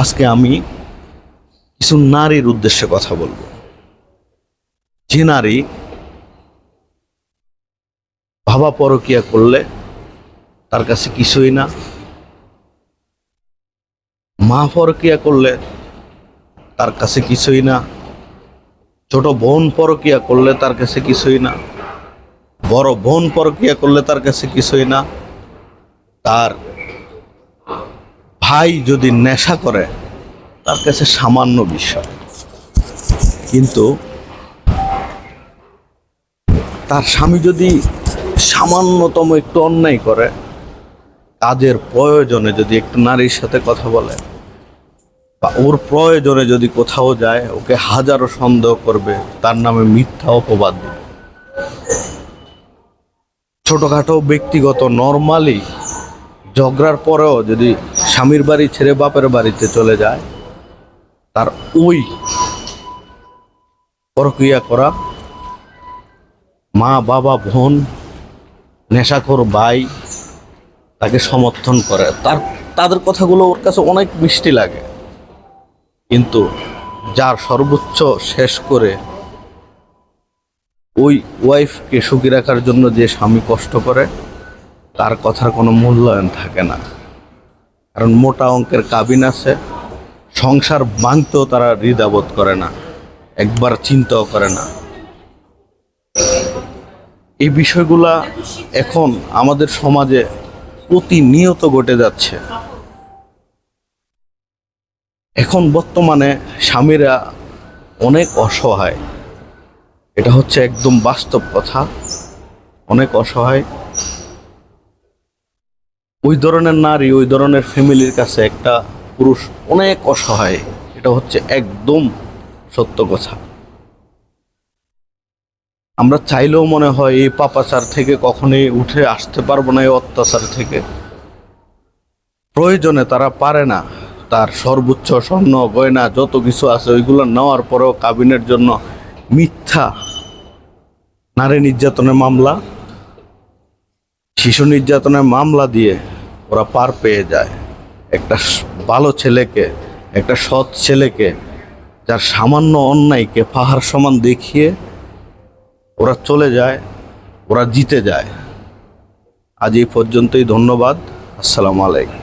আজকে আমি কিছু নারীর উদ্দেশ্যে কথা বলবো, যে নারী ভাবা পরকিয়া করলে তার কাছে কিছুই না, মা পরকিয়া করলে তার কাছে কিছুই না, ছোট বোন পরকিয়া করলে তার কাছে কিছুই না, বড় বোন পরকিয়া করলে তার কাছে কিছুই না, তার ভাই যদি নেশা করে তার কাছে সামান্য বিষয়। কিন্তু তার স্বামী যদি সামান্যতম একটু অন্যায় করে, কাজের প্রয়োজনে যদি একটু নারীর সাথে কথা বলে বা ওর প্রয়োজনে যদি কোথাও যায়, ওকে হাজারো সন্দেহ করবে, তার নামে মিথ্যা অপবাদ দিবে। ছোটখাটো ব্যক্তিগত নর্মালি ঝগড়ার পরেও যদি স্বামীর বাড়ি ছেড়ে বাপের বাড়িতে চলে যায়, তার ওই প্রক্রিয়া করা মা বাবা বোন নেশাখোর ভাই তাকে সমর্থন করে, তাদের কথাগুলো ওর কাছে অনেক মিষ্টি লাগে। কিন্তু যার সর্বোচ্চ শেষ করে ওই ওয়াইফকে সুখী রাখার জন্য যে স্বামী কষ্ট করে, তার কথার কোনো মূল্যায়ন থাকে না। কারণ মোটা অঙ্কের কাবিন আছে, সংসার ভাঙতেও তারা দ্বিধাবোধ করে না, একবার চিন্তাও করে না। এই বিষয়গুলা এখন আমাদের সমাজে প্রতিনিয়ত ঘটে যাচ্ছে। এখন বর্তমানে স্বামীরা অনেক অসহায়, এটা হচ্ছে একদম বাস্তব কথা, অনেক অসহায়। ওই ধরনের নারী, ওই ধরনের ফ্যামিলির কাছে একটা পুরুষ অনেক অসহায়, এটা হচ্ছে একদম সত্য কথা। আমরা চাইলেও মনে হয় এই পাপাচার থেকে কখনোই উঠে আসতে পারবো না, এই অত্যাচার থেকে। প্রয়োজনে তারা পারে না, তার সর্বোচ্চ স্বর্ণ গয়না যত কিছু আছে ওইগুলো নেওয়ার পরেও কাবিনের জন্য মিথ্যা নারী নির্যাতনের মামলা, শিশু নির্যাতনের মামলা দিয়ে ওরা পার পেয়ে যায়। একটা ভালো ছেলেকে, একটা সৎ ছেলেকে, যার সামান্য অন্যায়কে পাহাড় সমান দেখিয়ে ওরা চলে যায়, ওরা জিতে যায়। আজ এই পর্যন্তই, ধন্যবাদ, আসসালামু আলাইকুম।